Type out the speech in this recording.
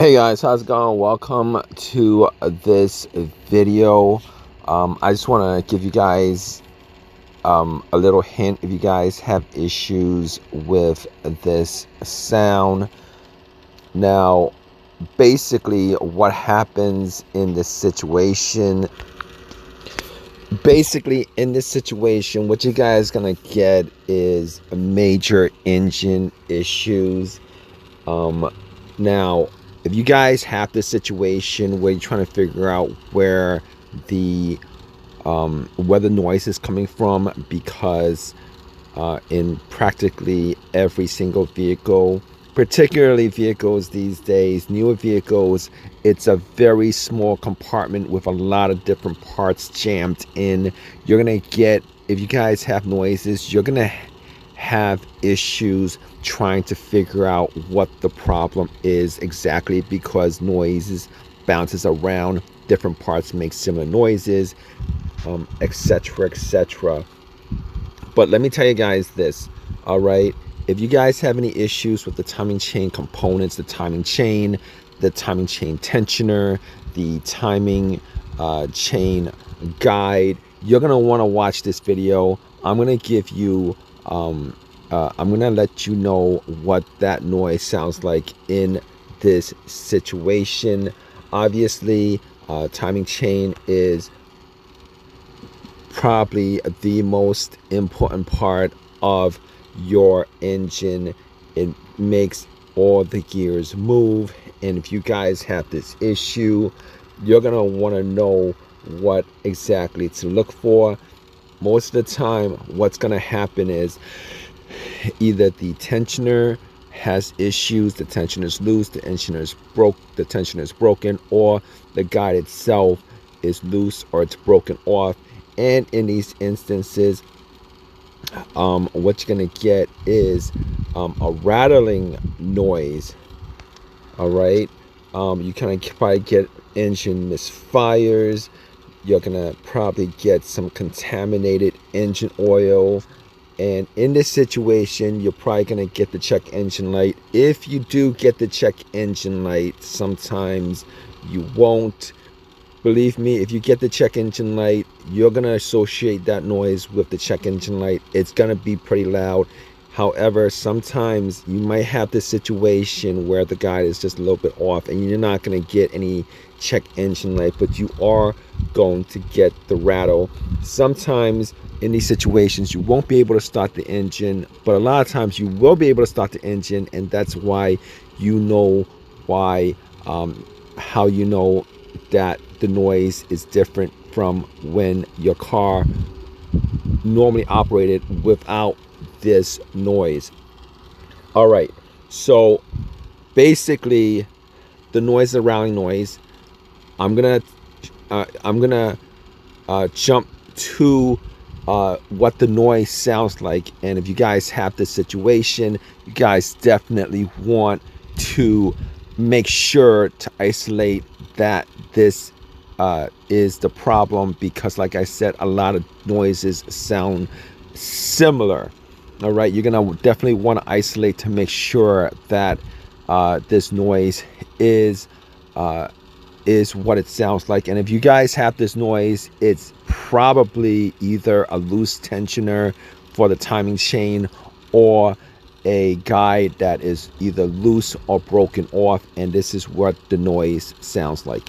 Hey guys, how's it going? Welcome to this video. I just want to give you guys a little hint if you guys have issues with this sound. Now, basically what happens in this situation, what you guys gonna get is major engine issues. Now, if you guys have this situation where you're trying to figure out where the noise is coming from, because in practically every single vehicle, particularly vehicles these days, newer vehicles, it's a very small compartment with a lot of different parts jammed in. You're gonna get, if you guys have noises, you're gonna have issues trying to figure out what the problem is exactly, because noises bounces around, different parts make similar noises, etc, etc. But let me tell you guys this, all right? If you guys have any issues with the timing chain components, the timing chain tensioner, the timing chain guide, you're gonna want to watch this video. I'm gonna give you I'm gonna let you know what that noise sounds like in this situation. Obviously, timing chain is probably the most important part of your engine. It makes all the gears move, and if you guys have this issue, you're gonna want to know what exactly to look for. Most of the time, what's gonna happen is either the tensioner has issues, the tensioner is loose, the tensioner is broken, or the guide itself is loose or it's broken off. And in these instances, what you're gonna get is a rattling noise. All right, you kind of probably get engine misfires. You're gonna probably get some contaminated engine oil, and in this situation, you're probably gonna get the check engine light. If you do get the check engine light, sometimes you won't. Believe me, if you get the check engine light, you're gonna associate that noise with the check engine light. It's gonna be pretty loud. However, sometimes you might have this situation where the guide is just a little bit off and you're not gonna get any check engine light, but you are going to get the rattle. Sometimes in these situations, you won't be able to start the engine, but a lot of times you will be able to start the engine, and that's why you know why, how you know that the noise is different from when your car normally operated without this noise. All right, so basically the noise is a rattling noise. I'm gonna jump to what the noise sounds like, and if you guys have this situation, you guys definitely want to make sure to isolate that this is the problem, because like I said, a lot of noises sound similar. All right, you're gonna definitely want to isolate to make sure that this noise is what it sounds like. And if you guys have this noise, it's probably either a loose tensioner for the timing chain, or a guide that is either loose or broken off, and this is what the noise sounds like.